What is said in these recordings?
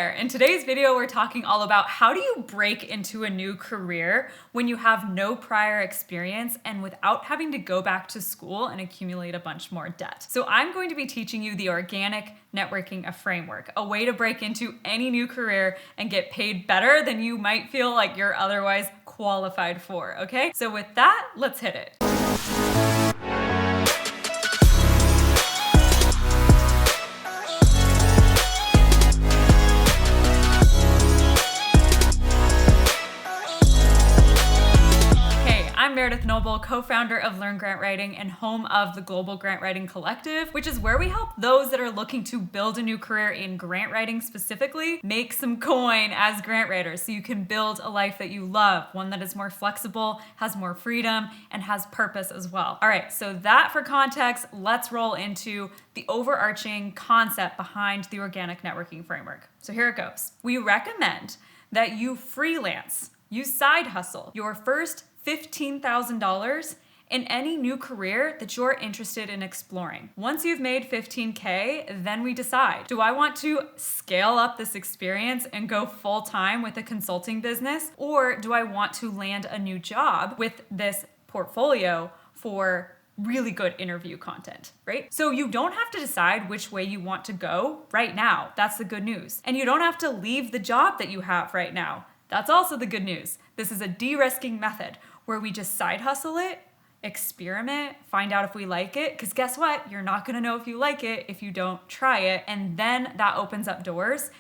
there! In today's video, we're talking all about how do you break into a new career when you have no prior experience and without having to go back to school and accumulate a bunch more debt. So I'm going to be teaching you the organic networking framework, a way to break into any new career and get paid better than you might feel like you're otherwise qualified for, okay? So with that, let's hit it. I'm Meredith Noble, co-founder of Learn Grant Writing and home of the Global Grant Writing Collective, which is where we help those that are looking to build a new career in grant writing specifically, make some coin as grant writers so you can build a life that you love, one that is more flexible, has more freedom, and has purpose as well. All right, so that for context, let's roll into the overarching concept behind the organic networking framework. So here it goes. We recommend that you freelance, you side hustle your first $15,000 in any new career that you're interested in exploring. Once you've made $15K, then we decide, do I want to scale up this experience and go full time with a consulting business? Or do I want to land a new job with this portfolio for really good interview content, right? So you don't have to decide which way you want to go right now. That's the good news. And you don't have to leave the job that you have right now. That's also the good news. This is a de-risking method where we just side hustle it, experiment, find out if we like it, because guess what? You're not gonna know if you like it if you don't try it, and then that opens up doors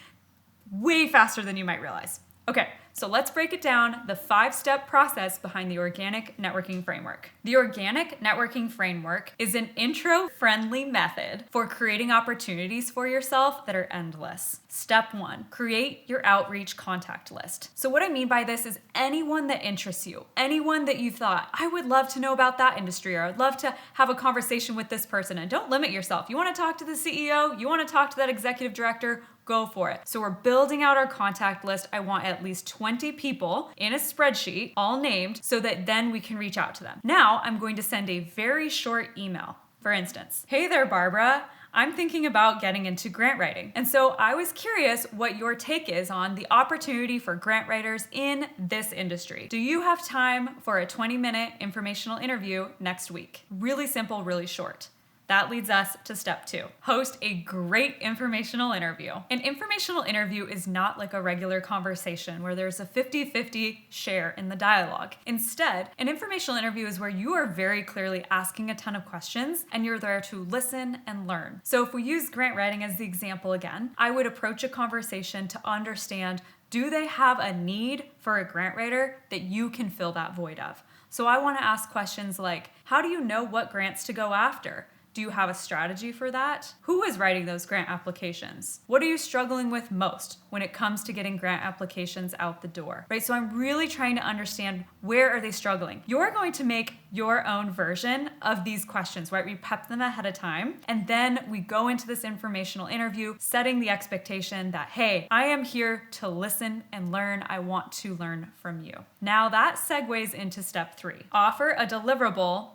way faster than you might realize. Okay, so let's break it down, the 5-step process behind the organic networking framework. The organic networking framework is an intro-friendly method for creating opportunities for yourself that are endless. Step 1, create your outreach contact list. So what I mean by this is anyone that interests you, anyone that you thought, I would love to know about that industry, or I'd love to have a conversation with this person. And don't limit yourself. You wanna talk to the CEO, you wanna talk to that executive director, go for it. So we're building out our contact list. I want at least 20 people in a spreadsheet, all named, so that then we can reach out to them. Now I'm going to send a very short email. For instance, hey there, Barbara. I'm thinking about getting into grant writing. And so I was curious what your take is on the opportunity for grant writers in this industry. Do you have time for a 20-minute informational interview next week? Really simple, really short. That leads us to step 2. Host a great informational interview. An informational interview is not like a regular conversation where there's a 50-50 share in the dialogue. Instead, an informational interview is where you are very clearly asking a ton of questions and you're there to listen and learn. So if we use grant writing as the example again, I would approach a conversation to understand, do they have a need for a grant writer that you can fill that void of? So I want to ask questions like, how do you know what grants to go after? Do you have a strategy for that? Who is writing those grant applications? What are you struggling with most when it comes to getting grant applications out the door, right? So I'm really trying to understand, where are they struggling? You're going to make your own version of these questions, right? We prep them ahead of time, and then we go into this informational interview, setting the expectation that, hey, I am here to listen and learn. I want to learn from you. Now that segues into step 3. Offer a deliverable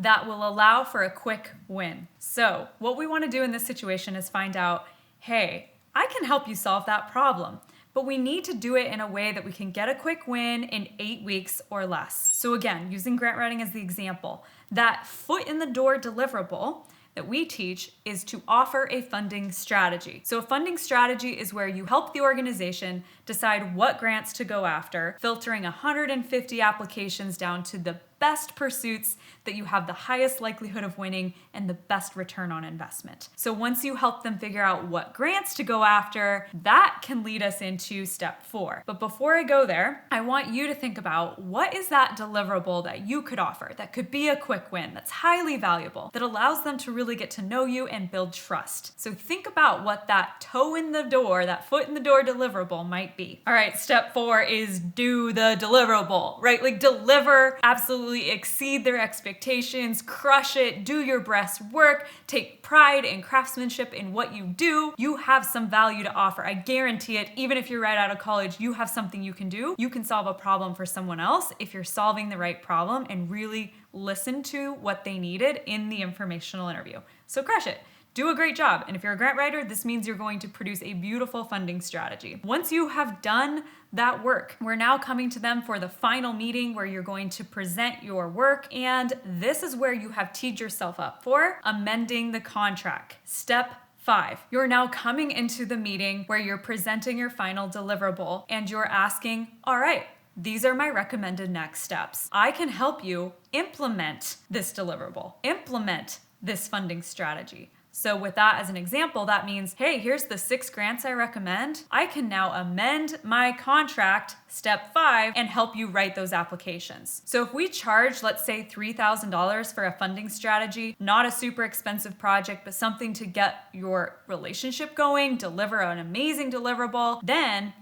that will allow for a quick win. So what we want to do in this situation is find out, hey, I can help you solve that problem, but we need to do it in a way that we can get a quick win in 8 weeks or less. So again, using grant writing as the example, that foot in the door deliverable that we teach is to offer a funding strategy. So a funding strategy is where you help the organization decide what grants to go after, filtering 150 applications down to the best pursuits that you have the highest likelihood of winning and the best return on investment. So once you help them figure out what grants to go after, that can lead us into step 4. But before I go there, I want you to think about, what is that deliverable that you could offer that could be a quick win, that's highly valuable, that allows them to really get to know you and build trust. So think about what that toe in the door, that foot in the door deliverable might be. All right, step 4 is do the deliverable, right? Like deliver, absolutely exceed their expectations, crush it, do your best work, take pride and craftsmanship in what you do. You have some value to offer. I guarantee it. Even if you're right out of college, you have something you can do. You can solve a problem for someone else if you're solving the right problem and really listen to what they needed in the informational interview. So crush it. do a great job. And if you're a grant writer, this means you're going to produce a beautiful funding strategy. Once you have done that work, we're now coming to them for the final meeting where you're going to present your work. And this is where you have teed yourself up for amending the contract. Step 5. You're now coming into the meeting where you're presenting your final deliverable and you're asking, all right, these are my recommended next steps. I can help you implement this deliverable, implement this funding strategy. So with that as an example, that means, hey, here's the 6 grants I recommend. I can now amend my contract, step 5, and help you write those applications. So if we charge, let's say $3,000 for a funding strategy, not a super expensive project, but something to get your relationship going, deliver an amazing deliverable, then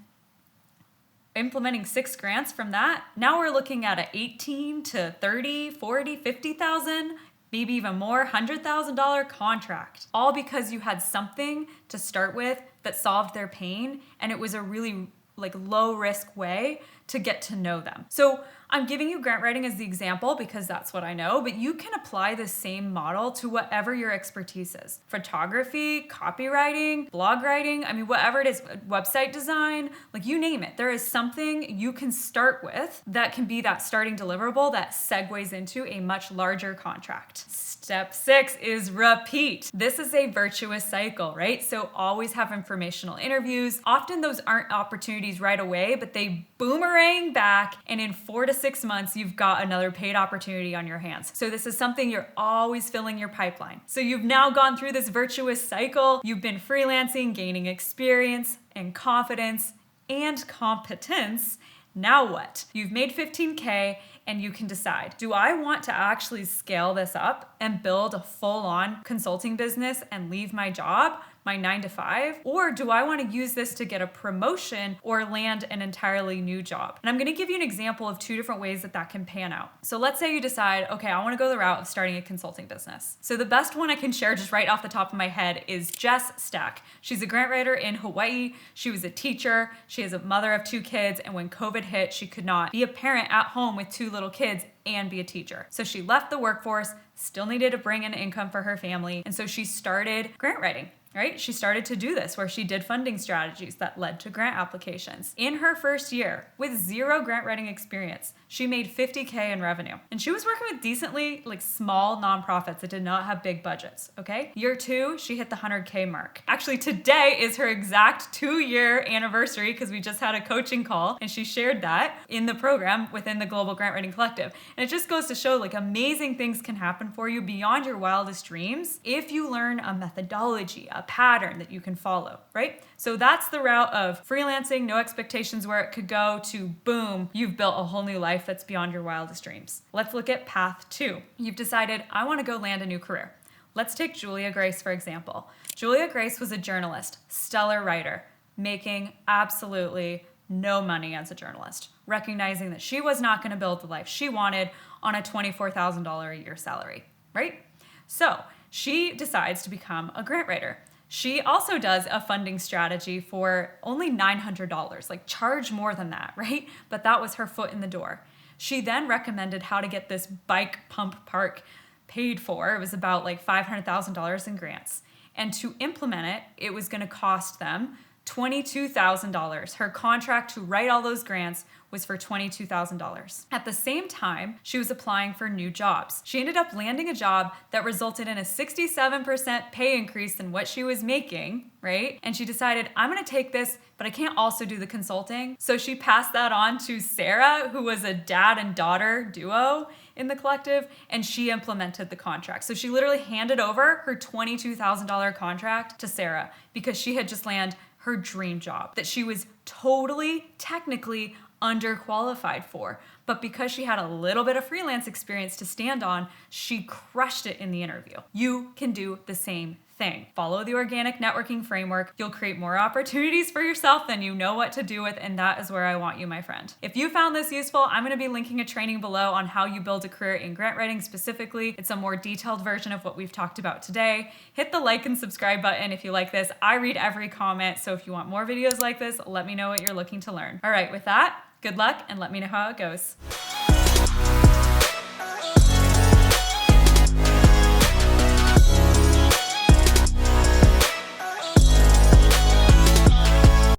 implementing 6 grants from that, now we're looking at a 18 to 30, 40, 50,000, maybe even more, $100,000 contract, all because you had something to start with that solved their pain, and it was a really low risk way to get to know them. So I'm giving you grant writing as the example because that's what I know, but you can apply the same model to whatever your expertise is. Photography, copywriting, blog writing, whatever it is, website design, you name it. There is something you can start with that can be that starting deliverable that segues into a much larger contract. Step 6 is repeat. This is a virtuous cycle, right? So always have informational interviews. Often those aren't opportunities right away, but they boomerang back, and in 4 to 6 months, you've got another paid opportunity on your hands. So this is something you're always filling your pipeline. So you've now gone through this virtuous cycle. You've been freelancing, gaining experience and confidence and competence. Now what? You've made 15K and you can decide, do I want to actually scale this up and build a full-on consulting business and leave my job, my 9 to 5? Or do I want to use this to get a promotion or land an entirely new job? And I'm going to give you an example of 2 different ways that can pan out. So let's say you decide, okay, I want to go the route of starting a consulting business. So the best one I can share just right off the top of my head is Jess Stack. She's a grant writer in Hawaii. She was a teacher. She is a mother of 2 kids. And when COVID hit, she could not be a parent at home with 2 little kids and be a teacher. So she left the workforce, still needed to bring in income for her family. And so she started grant writing. Right? She started to do this where she did funding strategies that led to grant applications. In her first year, with 0 grant writing experience, she made 50K in revenue. And she was working with decently small nonprofits that did not have big budgets, okay? Year 2, she hit the 100K mark. Actually, today is her exact 2-year anniversary because we just had a coaching call and she shared that in the program within the Global Grant Writing Collective. And it just goes to show amazing things can happen for you beyond your wildest dreams if you learn a methodology, a pattern that you can follow, right? So that's the route of freelancing, no expectations where it could go, to boom, you've built a whole new life that's beyond your wildest dreams. Let's look at path 2. You've decided, I want to go land a new career. Let's take Julia Grace, for example. Julia Grace was a journalist, stellar writer, making absolutely no money as a journalist, recognizing that she was not going to build the life she wanted on a $24,000 a year salary, right? So she decides to become a grant writer. She also does a funding strategy for only $900, charge more than that, right? But that was her foot in the door. She then recommended how to get this bike pump park paid for. It was about $500,000 in grants. And to implement it, it was going to cost them $22,000. Her contract to write all those grants was for $22,000. At the same time, she was applying for new jobs. She ended up landing a job that resulted in a 67% pay increase than what she was making, right? And she decided, I'm gonna take this, but I can't also do the consulting. So she passed that on to Sarah, who was a dad and daughter duo in the collective, and she implemented the contract. So she literally handed over her $22,000 contract to Sarah because she had just landed her dream job that she was totally, technically underqualified for. But because she had a little bit of freelance experience to stand on, she crushed it in the interview. You can do the same thing. Follow the organic networking framework. You'll create more opportunities for yourself than you know what to do with, and that is where I want you, my friend. If you found this useful, I'm going to be linking a training below on how you build a career in grant writing specifically. It's a more detailed version of what we've talked about today. Hit the like and subscribe button if you like this. I read every comment, so if you want more videos like this, let me know what you're looking to learn. All right, with that, good luck and let me know how it goes.